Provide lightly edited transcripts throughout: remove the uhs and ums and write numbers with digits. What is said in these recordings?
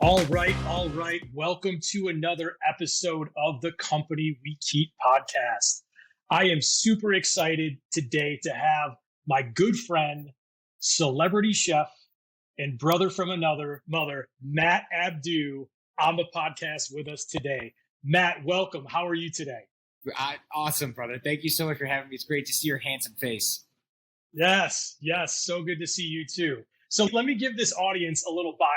All right, all right. Welcome to another episode of the Company We Keep podcast. I am super excited today to have my good friend, celebrity chef, and brother from another mother, Matt Abdoo, on the podcast with us today. Matt, welcome. How are you today? Awesome, brother. Thank you so much for having me. It's great to see your handsome face. Yes. So good to see you too. So let me give this audience a little bio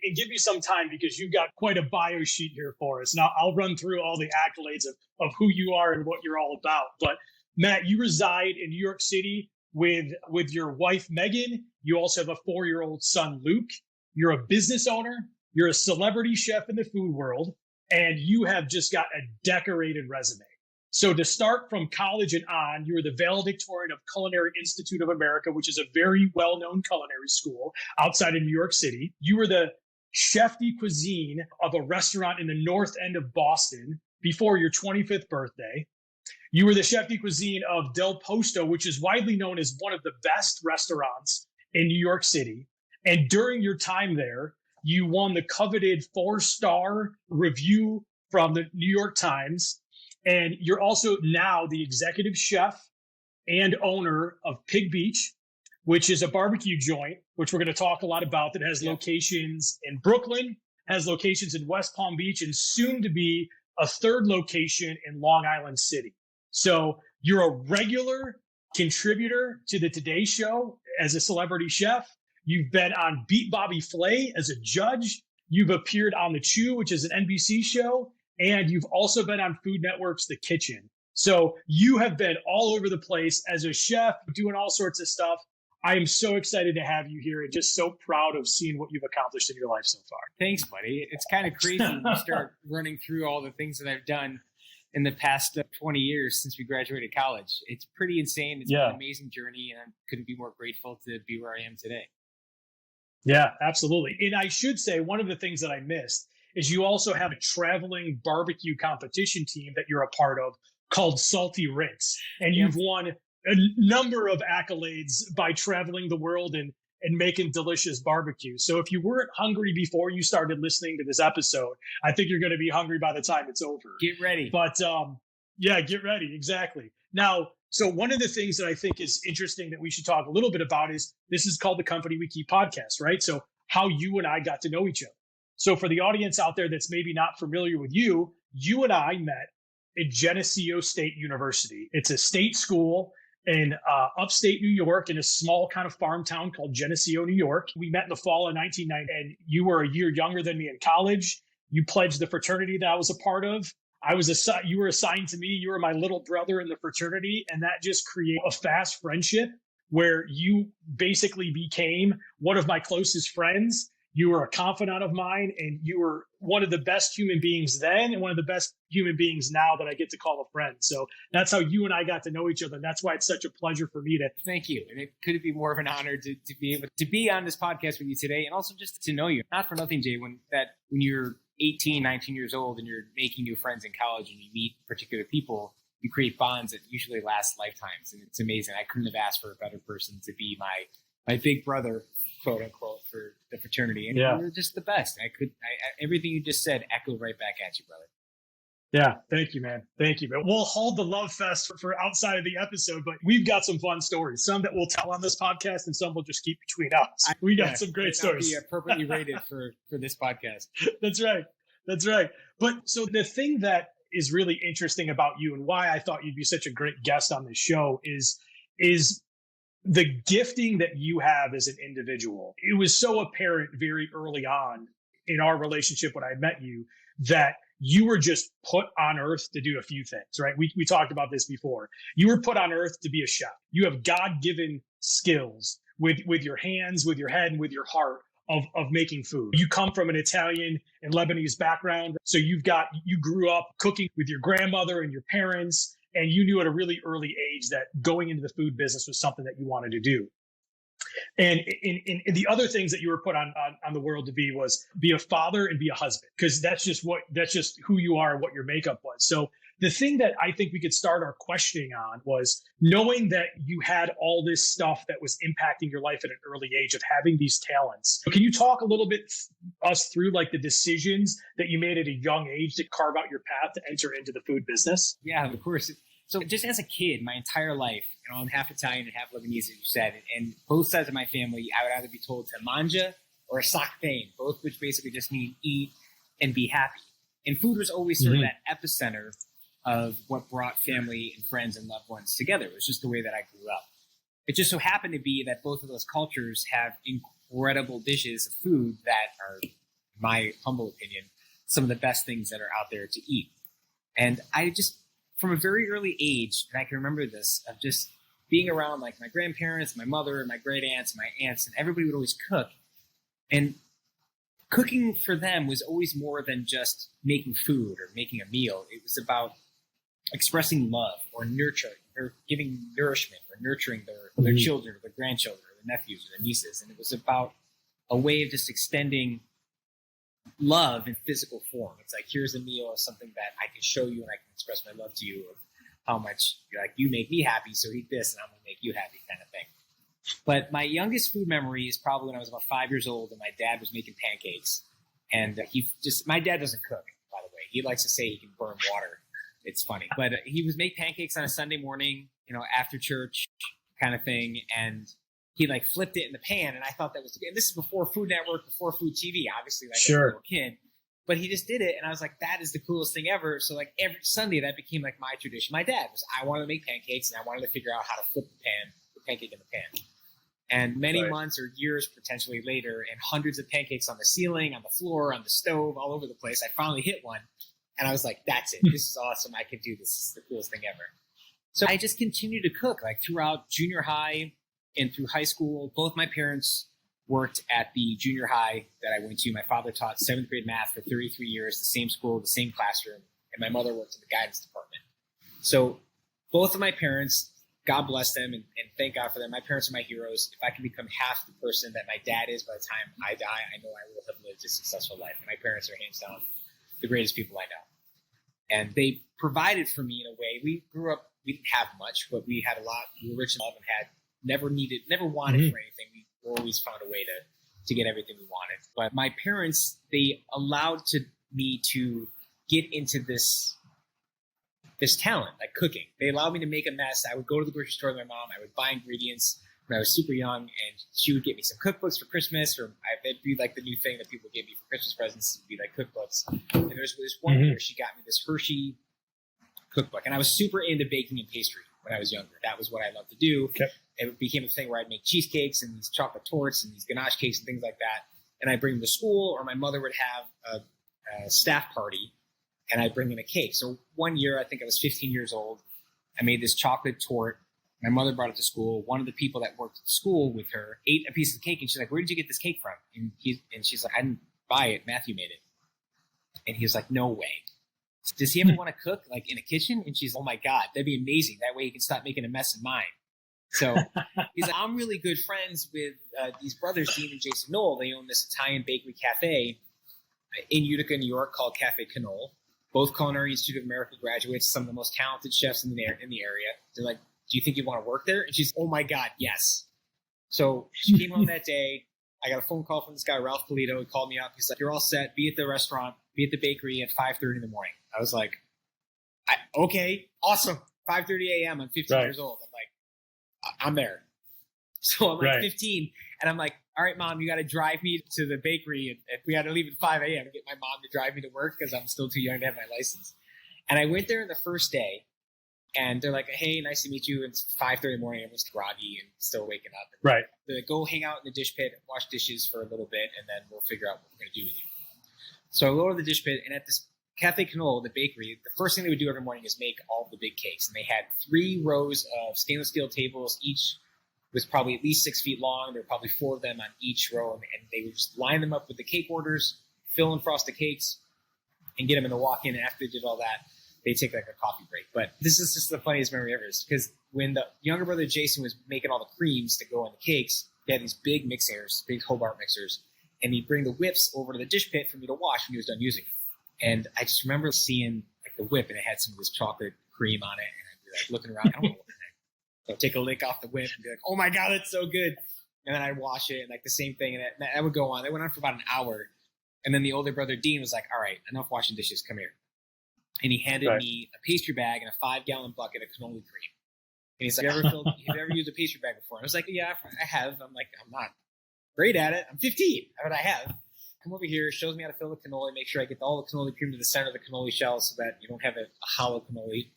and give you some time because you've got quite a bio sheet here for us. Now, I'll run through all the accolades of who you are and what you're all about. But Matt, you reside in New York City with your wife, Megan. You also have a 4-year-old son, Luke. You're a business owner. You're a celebrity chef in the food world. And you have just got a decorated resume. So to start from college and on, you were the valedictorian of Culinary Institute of America, which is a very well-known culinary school outside of New York City. You were the chef de cuisine of a restaurant in the north end of Boston before your 25th birthday. You were the chef de cuisine of Del Posto, which is widely known as one of the best restaurants in New York City. And during your time there, you won the coveted 4-star review from the New York Times. And you're also now the executive chef and owner of Pig Beach, which is a barbecue joint, which we're going to talk a lot about, that has locations in Brooklyn, has locations in West Palm Beach, and soon to be a third location in Long Island City. So you're a regular contributor to the Today Show as a celebrity chef. You've been on Beat Bobby Flay as a judge. You've appeared on The Chew, which is an NBC show. And you've also been on Food Network's The Kitchen. So you have been all over the place as a chef, doing all sorts of stuff. I am so excited to have you here and just so proud of seeing what you've accomplished in your life so far. Thanks, buddy. It's kind of crazy when you start running through all the things that I've done in the past 20 years since we graduated college. It's pretty insane. It's been an amazing journey, and I couldn't be more grateful to be where I am today. Yeah, absolutely. And I should say, one of the things that I missed is you also have a traveling barbecue competition team that you're a part of called Salty Ritz. And you've won a number of accolades by traveling the world and making delicious barbecue. So if you weren't hungry before you started listening to this episode, I think you're going to be hungry by the time it's over. Get ready. But get ready. Exactly. Now, so one of the things that I think is interesting that we should talk a little bit about is this is called the Company We Keep podcast, right? So how you and I got to know each other. So for the audience out there that's maybe not familiar with you, you and I met at Geneseo State University. It's a state school in upstate New York in a small kind of farm town called Geneseo, New York. We met in the fall of 1990, and you were a year younger than me in college. You pledged the fraternity that I was a part of. You were assigned to me. You were my little brother in the fraternity, and that just created a fast friendship where you basically became one of my closest friends. You were a confidant of mine, and you were one of the best human beings then and one of the best human beings now that I get to call a friend. So that's how you and I got to know each other. And that's why it's such a pleasure for me to. Thank you. And it couldn't be more of an honor to be able to be on this podcast with you today, and also just to know you. Not for nothing, Jay, when you're 18, 19 years old and you're making new friends in college and you meet particular people, you create bonds that usually last lifetimes. And it's amazing. I couldn't have asked for a better person to be my big brother, quote unquote, for the fraternity. And you're just the best. Everything you just said echoed right back at you, brother. Yeah. Thank you, man. Thank you, man. We'll hold the love fest for outside of the episode, but we've got some fun stories, some that we'll tell on this podcast and some we'll just keep between us. We got some great stories. Be appropriately rated for this podcast. That's right. But so the thing that is really interesting about you and why I thought you'd be such a great guest on this show is the gifting that you have as an individual. It was so apparent very early on in our relationship when I met you that you were just put on earth to do a few things, right? We talked about this before. You were put on earth to be a chef. You have God-given skills with your hands, with your head, and with your heart of making food. You come from an Italian and Lebanese background. So you grew up cooking with your grandmother and your parents, and you knew at a really early age that going into the food business was something that you wanted to do. And in the other things that you were put on the world to be a father and be a husband, because that's just who you are and what your makeup was. So the thing that I think we could start our questioning on was knowing that you had all this stuff that was impacting your life at an early age of having these talents. Can you talk a little bit us through like the decisions that you made at a young age to carve out your path to enter into the food business? Yeah, of course. So just as a kid, my entire life, I'm half Italian and half Lebanese, as you said, and both sides of my family, I would either be told to manja or saktein, both which basically just mean eat and be happy. And food was always sort of that epicenter of what brought family and friends and loved ones together. It was just the way that I grew up. It just so happened to be that both of those cultures have incredible dishes of food that are, in my humble opinion, some of the best things that are out there to eat. And I just, from a very early age, and I can remember this, of just being around like my grandparents, my mother, and my great aunts, and my aunts, and everybody would always cook. And cooking for them was always more than just making food or making a meal. It was about expressing love or nurturing or giving nourishment or nurturing their children or their grandchildren or their nephews or their nieces. And it was about a way of just extending love in physical form. It's like, here's a meal of something that I can show you and I can express my love to you of how much you make me happy, so eat this and I'm going to make you happy kind of thing. But my youngest food memory is probably when I was about 5 years old and my dad was making pancakes. And my dad doesn't cook, by the way. He likes to say he can burn water. It's funny. But he was make pancakes on a Sunday morning, after church kind of thing. And he like flipped it in the pan. And I thought that was, and this is before Food Network, before Food TV, obviously, like a little kid. But he just did it. And I was like, that is the coolest thing ever. So like every Sunday, that became like my tradition. My dad was, I wanted to make pancakes and I wanted to figure out how to flip the pancake in the pan. And many months or years potentially later, and hundreds of pancakes on the ceiling, on the floor, on the stove, all over the place, I finally hit one. And I was like, that's it. This is awesome. I can do this. This is the coolest thing ever. So I just continued to cook like throughout junior high and through high school. Both my parents worked at the junior high that I went to. My father taught 7th grade math for 33 years, the same school, the same classroom. And my mother worked in the guidance department. So both of my parents, God bless them and thank God for them. My parents are my heroes. If I can become half the person that my dad is by the time I die, I know I will have lived a successful life. And my parents are hands down the greatest people I know. And they provided for me in a way. We grew up, we didn't have much, but we had a lot. We were rich and love and never wanted for anything. We always found a way to get everything we wanted. But my parents, they allowed me to get into this talent, like cooking. They allowed me to make a mess. I would go to the grocery store with my mom. I would buy ingredients when I was super young, and she would get me some cookbooks for Christmas, or it'd be like the new thing that people gave me for Christmas presents would be like cookbooks. And there's this one year she got me this Hershey cookbook, and I was super into baking and pastry when I was younger. That was what I loved to do. Okay. It became a thing where I'd make cheesecakes and these chocolate torts and these ganache cakes and things like that. And I'd bring them to school, or my mother would have a staff party, and I'd bring in a cake. So one year, I think I was 15 years old, I made this chocolate torte. My mother brought it to school. One of the people that worked at school with her ate a piece of cake, and she's like, where did you get this cake from? And she's like, I didn't buy it. Matthew made it. And he was like, no way. Does he ever want to cook like in a kitchen? And she's like, oh my God, that'd be amazing. That way he can stop making a mess in mine. So he's like, I'm really good friends with these brothers, Dean and Jason Knoll. They own this Italian bakery cafe in Utica, New York, called Cafe Cannolis. Both Culinary Institute of America graduates, some of the most talented chefs in the area. They're like, do you think you want to work there? And she's, oh my God, yes. So she came home that day. I got a phone call from this guy, Ralph Polito. He called me up. He's like, you're all set. Be at the restaurant. Be at the bakery at 5:30 in the morning. I was like, okay, awesome. 5:30 a.m. I'm 15 years old. I'm like, I'm there. So I'm like 15, and I'm like, all right, Mom, you got to drive me to the bakery. And we had to leave at 5 a.m. to get my mom to drive me to work because I'm still too young to have my license. And I went there the first day, and they're like, hey, nice to meet you. It's 5:30 in the morning. Everyone's groggy and still waking up. Right. They're like, go hang out in the dish pit, wash dishes for a little bit, and then we'll figure out what we're going to do with you. So I go to the dish pit, and at this Cafe Cannolis, the bakery, the first thing they would do every morning is make all the big cakes. And they had 3 rows of stainless steel tables. Each was probably at least 6 feet long. There were probably 4 of them on each row. And they would just line them up with the cake orders, fill and frost the cakes, and get them in the walk-in. And after they did all that, they'd take like a coffee break. But this is just the funniest memory ever, because when the younger brother Jason was making all the creams to go on the cakes, they had these big mixers, big Hobart mixers, and he'd bring the whips over to the dish pit for me to wash when he was done using them. And I just remember seeing like the whip, and it had some of this chocolate cream on it, and I'd be like looking around, I don't know what the heck. So I'd take a lick off the whip and be like, oh my God, that's so good. And then I'd wash it, and like the same thing, and that would go on. They went on for about an hour, and then the older brother Dean was like, all right, enough washing dishes, come here. And he handed me a pastry bag and a 5-gallon bucket of cannoli cream. And he's like, have you ever used a pastry bag before? And I was like, yeah, I have. I'm like, I'm not great at it. I'm 15, but I have. Come over here, shows me how to fill the cannoli, make sure I get all the cannoli cream to the center of the cannoli shell so that you don't have a hollow cannoli.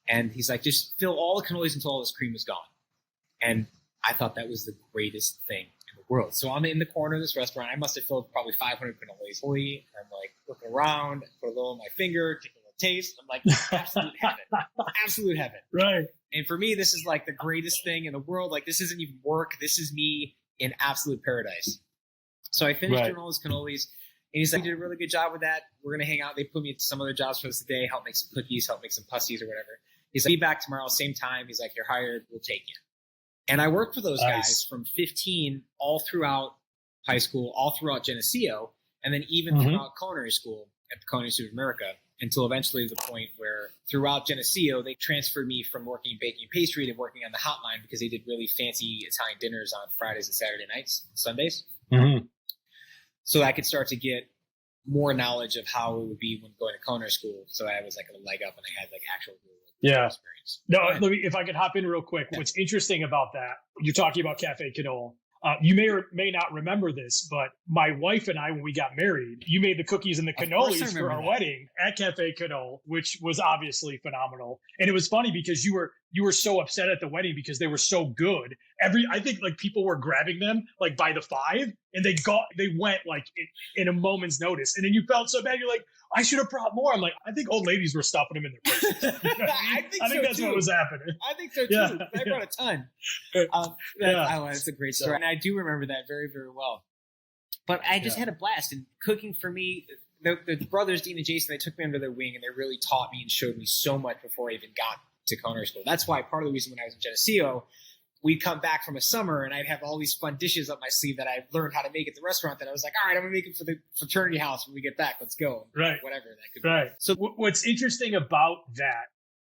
And he's like, just fill all the cannolis until all this cream is gone. And I thought that was the greatest thing in the world. So I'm in the corner of this restaurant. I must have filled probably 500 cannolis. I'm like looking around, put a little on my finger, take a little taste. I'm like, absolute heaven. Absolute heaven. Right. And for me, this is like the greatest thing in the world. Like, this isn't even work. This is me in absolute paradise. So I finished doing all those cannolis. And he's like, you did a really good job with that. We're going to hang out. They put me into some other jobs for us today, help make some cookies, help make some pussies or whatever. He's like, be back tomorrow, same time. He's like, you're hired. We'll take you. And I worked for those guys from 15 all throughout high school, all throughout Geneseo, and then even throughout culinary school at the Culinary Institute of America, until eventually the point where throughout Geneseo, they transferred me from working in baking and pastry to working on the hotline because they did really fancy Italian dinners on Fridays and Saturday nights, Sundays. So I could start to get more knowledge of how it would be when going to culinary school. So I was like a leg up and I had like actual experience. No, let me, if I could hop in real quick. Yeah. What's interesting about that, you're talking about Cafe Cannoli. You may or may not remember this, but my wife and I, when we got married, you made the cookies and the cannolis for our wedding at Cafe Cannoli, which was obviously phenomenal. And it was funny because you were so upset at the wedding because they were so good. I think like people were grabbing them like by the 5, and they went like in a moment's notice. And then you felt so bad. You're like, I should have brought more. I'm like, I think old ladies were stuffing them in their purses. You know what I mean? I think that's what was happening. I think so too. Yeah. I brought a ton. That's a great story. And I do remember that very, very well. But I just had a blast. And cooking for me, the brothers, Dean and Jason, they took me under their wing and they really taught me and showed me so much before I even got to culinary school. That's why part of the reason when I was in Geneseo, we'd come back from a summer and I'd have all these fun dishes up my sleeve that I learned how to make at the restaurant that I was like, all right, I'm going to make it for the fraternity house when we get back. Let's go. Right. Whatever that could be. Right. So what's interesting about that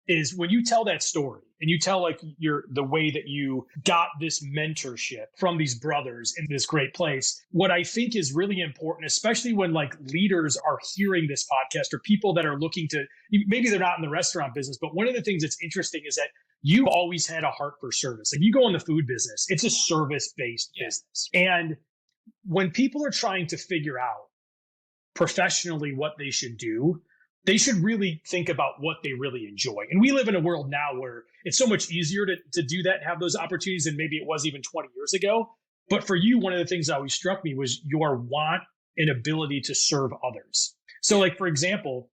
is when you tell that story and you tell like the way that you got this mentorship from these brothers in this great place, what I think is really important, especially when like leaders are hearing this podcast or people that are looking to, maybe they're not in the restaurant business, but one of the things that's interesting is that you always had a heart for service. Like you go in the food business, it's a service-based business. And when people are trying to figure out professionally what they should do, they should really think about what they really enjoy. And we live in a world now where it's so much easier to do that and have those opportunities than maybe it was even 20 years ago. But for you, one of the things that always struck me was your want and ability to serve others. So like, for example,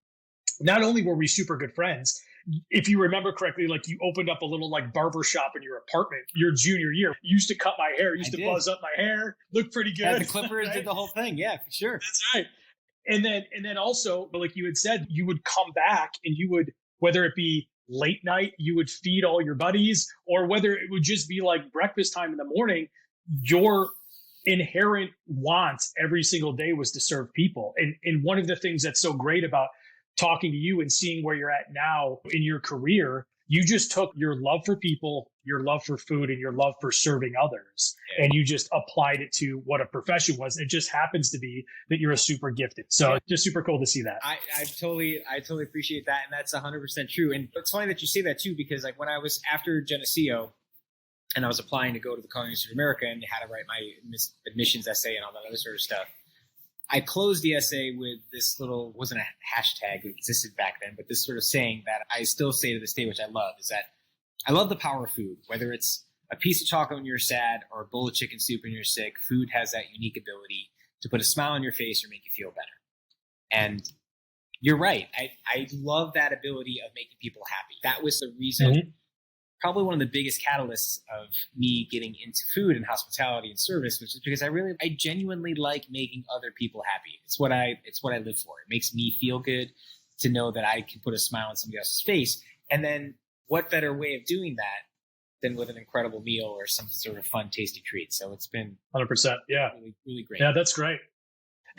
not only were we super good friends, if you remember correctly, like you opened up a little like barber shop in your apartment your junior year. You used to cut my hair, buzz up my hair, looked pretty good. Yeah, the clippers did the whole thing. Yeah, for sure. That's right. And then also, like you had said, you would come back and you would, whether it be late night, you would feed all your buddies, or whether it would just be like breakfast time in the morning, your inherent want every single day was to serve people. And one of the things that's so great about talking to you and seeing where you're at now in your career, you just took your love for people, your love for food, and your love for serving others, and you just applied it to what a profession was. It just happens to be that you're a super gifted. So just super cool to see that. I totally appreciate that. And that's 100% true. And it's funny that you say that too, because like when I was after Geneseo and I was applying to go to the Culinary Institute of America and had to write my admissions essay and all that other sort of stuff, I closed the essay with this little, wasn't a hashtag, it existed back then, but this sort of saying that I still say to this day, which I love, is that I love the power of food. Whether it's a piece of chocolate when you're sad or a bowl of chicken soup when you're sick, food has that unique ability to put a smile on your face or make you feel better. And you're right. I love that ability of making people happy. That was the reason, probably one of the biggest catalysts of me getting into food and hospitality and service, which is because I genuinely like making other people happy. It's what I live for. It makes me feel good to know that I can put a smile on somebody else's face. And then what better way of doing that than with an incredible meal or some sort of fun, tasty treat? So it's been 100%. Yeah. Really, really great. Yeah, that's great.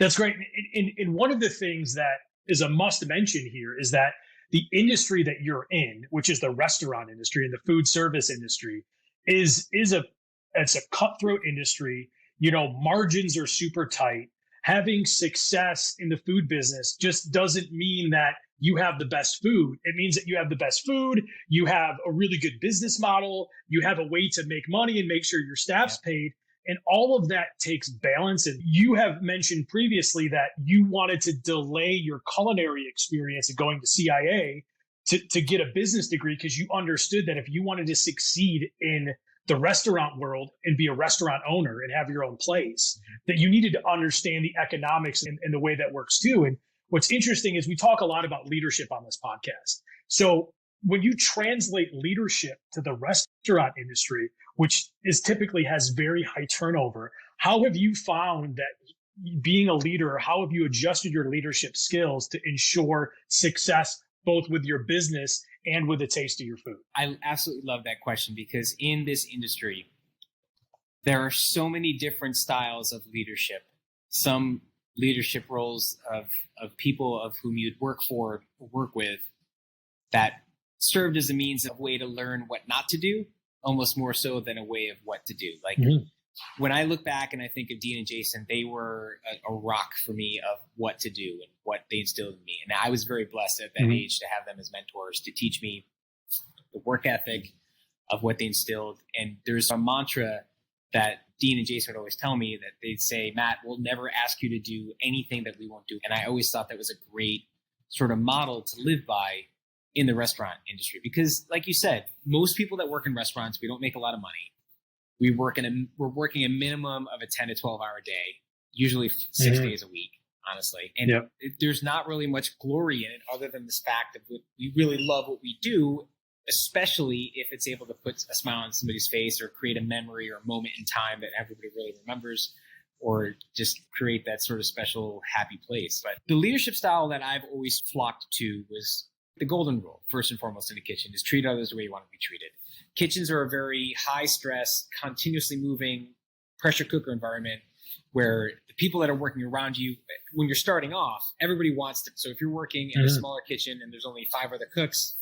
That's great. And one of the things that is a must mention here is that the industry that you're in, which is the restaurant industry and the food service industry, it's a cutthroat industry. Margins are super tight. Having success in the food business just doesn't mean that you have the best food. It means that you have the best food, you have a really good business model, you have a way to make money and make sure your staff's paid. And all of that takes balance. And you have mentioned previously that you wanted to delay your culinary experience of going to CIA to get a business degree because you understood that if you wanted to succeed in the restaurant world and be a restaurant owner and have your own place, that you needed to understand the economics and the way that works too. And what's interesting is we talk a lot about leadership on this podcast. So when you translate leadership to the restaurant industry, which typically has very high turnover, how have you found that being a leader, how have you adjusted your leadership skills to ensure success both with your business and with the taste of your food? I absolutely love that question because in this industry, there are so many different styles of leadership. Some leadership roles of people of whom you'd work for or work with that served as a means of way to learn what not to do, almost more so than a way of what to do. Like when I look back and I think of Dean and Jason, they were a rock for me of what to do and what they instilled in me. And I was very blessed at that age to have them as mentors to teach me the work ethic of what they instilled. And there's a mantra that Dean and Jason would always tell me that they'd say, Matt, we'll never ask you to do anything that we won't do. And I always thought that was a great sort of model to live by in the restaurant industry. Because like you said, most people that work in restaurants, we don't make a lot of money. We're working a minimum of a 10 to 12 hour day, usually 6 days a week, honestly. And there's not really much glory in it other than this fact that we really love what we do, especially if it's able to put a smile on somebody's face or create a memory or a moment in time that everybody really remembers, or just create that sort of special happy place. But the leadership style that I've always flocked to was the golden rule, first and foremost in the kitchen, is treat others the way you want to be treated. Kitchens are a very high stress, continuously moving pressure cooker environment where the people that are working around you, when you're starting off, everybody wants to. So if you're working in a smaller kitchen and there's only 5 other cooks,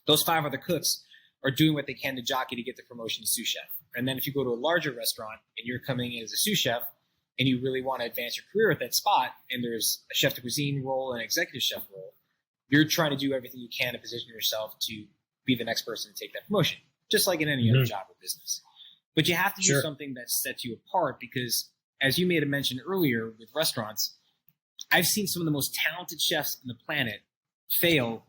those 5 other cooks are doing what they can to jockey to get the promotion to sous chef. And then if you go to a larger restaurant and you're coming in as a sous chef and you really want to advance your career at that spot, and there's a chef de cuisine role and an executive chef role, you're trying to do everything you can to position yourself to be the next person to take that promotion, just like in any other job or business. But you have to do something that sets you apart because, as you made a mention earlier with restaurants, I've seen some of the most talented chefs on the planet fail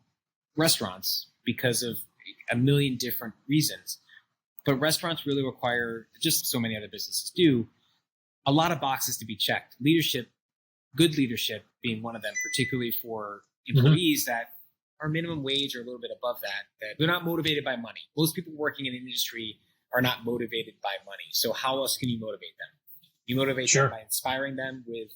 restaurants because of a million different reasons. But restaurants really require, just so many other businesses do, a lot of boxes to be checked. Leadership, good leadership being one of them, particularly for employees that are minimum wage or a little bit above that they're not motivated by money. Most people working in an industry are not motivated by money. So how else can you motivate them? You motivate them by inspiring them with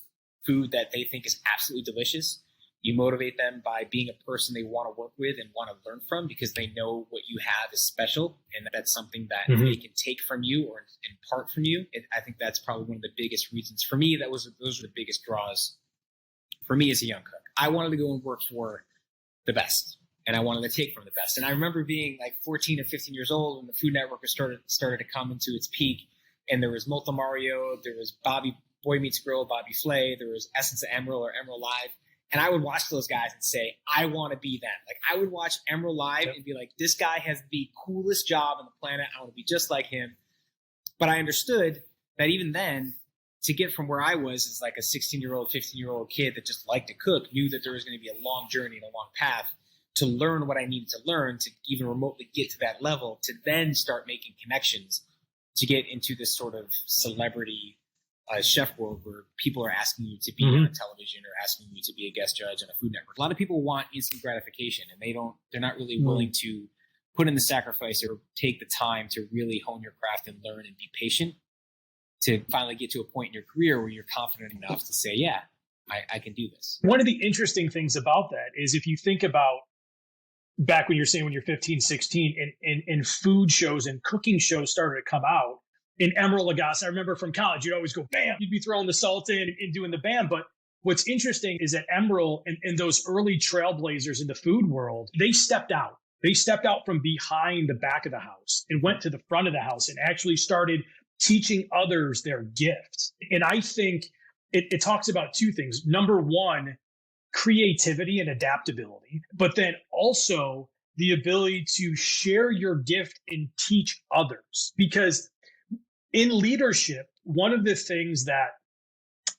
food that they think is absolutely delicious. You motivate them by being a person they want to work with and want to learn from because they know what you have is special and that's something that they can take from you or impart from you. I think that's probably one of the biggest reasons for me. Those are the biggest draws for me as a young cook. I wanted to go and work for the best, and I wanted to take from the best. And I remember being like 14 or 15 years old when the Food Network started to come into its peak, and there was Molto Mario, there was Boy Meets Grill, Bobby Flay, there was Essence of Emerald or Emerald Live, and I would watch those guys and say, I want to be them. Like I would watch Emerald Live and be like, this guy has the coolest job on the planet. I want to be just like him. But I understood that even then, to get from where I was as like a 16-year-old, 15-year-old kid that just liked to cook, knew that there was going to be a long journey and a long path to learn what I needed to learn to even remotely get to that level, to then start making connections to get into this sort of celebrity chef world where people are asking you to be on television or asking you to be a guest judge on a Food Network. A lot of people want instant gratification and they're not really willing to put in the sacrifice or take the time to really hone your craft and learn and be patient to finally get to a point in your career where you're confident enough to say, yeah, I can do this. One of the interesting things about that is if you think about back when you're saying when you're 15, 16 and food shows and cooking shows started to come out in Emerald Lagasse, I remember from college, you'd always go, bam, you'd be throwing the salt in and doing the bam. But what's interesting is that Emerald and those early trailblazers in the food world, they stepped out. They stepped out from behind the back of the house and went to the front of the house and actually started teaching others their gift. And I think it talks about two things. Number one, creativity and adaptability, but then also the ability to share your gift and teach others. Because in leadership, one of the things that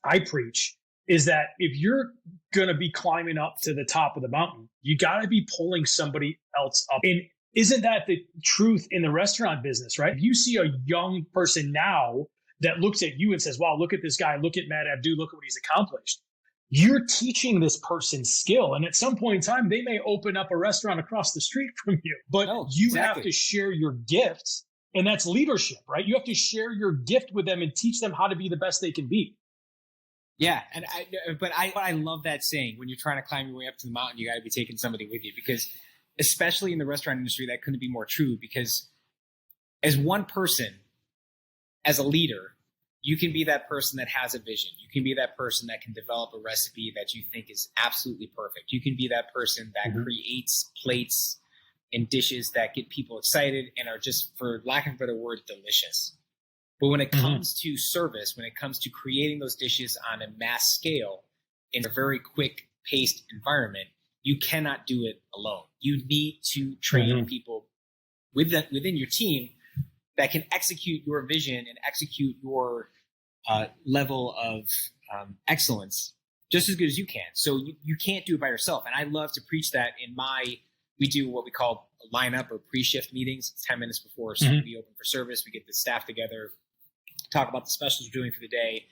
I preach is that if you're going to be climbing up to the top of the mountain, you got to be pulling somebody else up. And isn't that the truth in the restaurant business, right? If you see a young person now that looks at you and says, wow, look at this guy, look at Matt Abdoo, look at what he's accomplished. You're teaching this person skill. And at some point in time, they may open up a restaurant across the street from you, but you have to share your gifts. And that's leadership, right? You have to share your gift with them and teach them how to be the best they can be. Yeah, and I love that saying. When you're trying to climb your way up to the mountain, you got to be taking somebody with you, because especially in the restaurant industry, that couldn't be more true. Because as one person, as a leader, you can be that person that has a vision. You can be that person that can develop a recipe that you think is absolutely perfect. You can be that person that creates plates and dishes that get people excited and are just, for lack of a better word, delicious. But when it comes to service, when it comes to creating those dishes on a mass scale in a very quick paced environment, you cannot do it alone. You need to train people within your team that can execute your vision and execute your level of excellence just as good as you can. So you can't do it by yourself. And I love to preach that we do what we call lineup or pre-shift meetings. It's 10 minutes before we open for service. We get the staff together, talk about the specials we're doing for the day,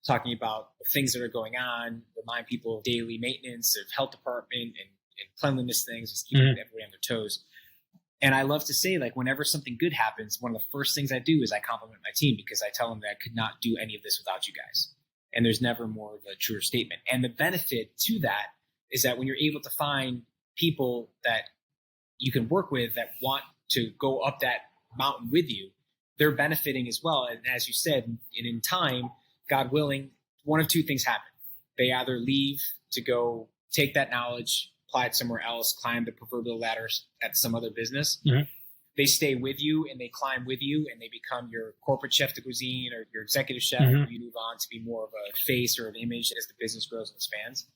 talking about the things that are going on, remind people of daily maintenance of health department and cleanliness things, just keeping everybody on their toes. And I love to say, like, whenever something good happens, one of the first things I do is I compliment my team, because I tell them that I could not do any of this without you guys. And there's never more of a truer statement. And the benefit to that is that when you're able to find people that you can work with that want to go up that mountain with you, they're benefiting as well. And as you said, and in time, God willing, one of two things happen. They either leave to go take that knowledge, apply it somewhere else, climb the proverbial ladders at some other business. They stay with you and they climb with you and they become your corporate chef de cuisine or your executive chef. You move on to be more of a face or an image as the business grows and expands.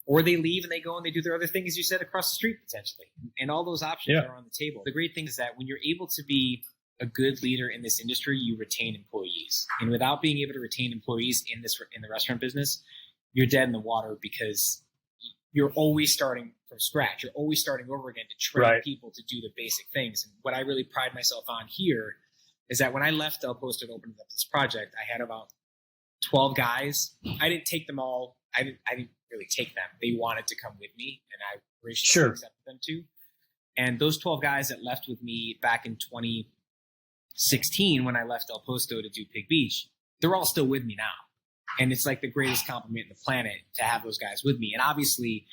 Or they leave and they go and they do their other thing, as you said, across the street potentially. And all those options are on the table. The great thing is that when you're able to be a good leader in this industry, you retain employees. And without being able to retain employees in the restaurant business, you're dead in the water, because you're always starting from scratch. You're always starting over again to train people to do the basic things. And what I really pride myself on here is that when I left Del Posto to open up this project, I had about 12 guys. I didn't take them all. I didn't really take them. They wanted to come with me, and I graciously accepted them too. And those 12 guys that left with me back in 2016, when I left Del Posto to do Pig Beach, they're all still with me now. And it's like the greatest compliment in the planet to have those guys with me. And obviously,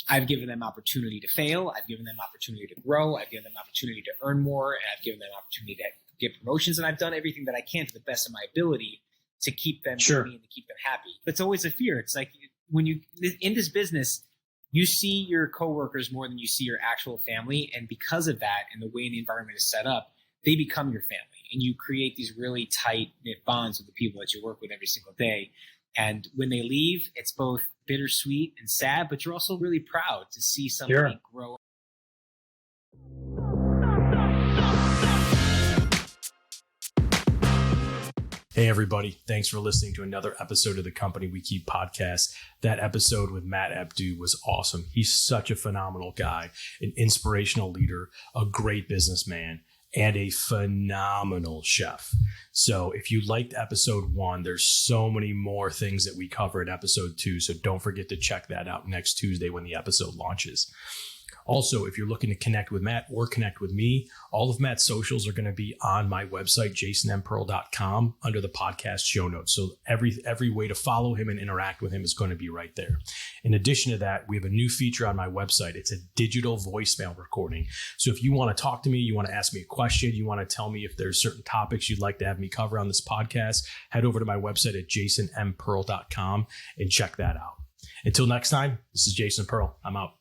I've given them opportunity to fail. I've given them opportunity to grow. I've given them opportunity to earn more. And I've given them opportunity to get promotions. And I've done everything that I can to the best of my ability to keep them with me and to keep them happy. But it's always a fear. It's like when you, in this business, you see your coworkers more than you see your actual family. And because of that and the way the environment is set up, they become your family. And you create these really tight-knit bonds with the people that you work with every single day. And when they leave, it's both bittersweet and sad, but you're also really proud to see somebody grow. Hey, everybody. Thanks for listening to another episode of the Company We Keep podcast. That episode with Matt Abdoo was awesome. He's such a phenomenal guy, an inspirational leader, a great businessman, and a phenomenal chef. So if you liked episode 1, there's so many more things that we cover in episode 2. So don't forget to check that out next Tuesday when the episode launches. Also, if you're looking to connect with Matt or connect with me, all of Matt's socials are going to be on my website, jasonmpearl.com, under the podcast show notes. So every way to follow him and interact with him is going to be right there. In addition to that, we have a new feature on my website. It's a digital voicemail recording. So if you want to talk to me, you want to ask me a question, you want to tell me if there's certain topics you'd like to have me cover on this podcast, head over to my website at jasonmpearl.com and check that out. Until next time, this is Jason Pearl. I'm out.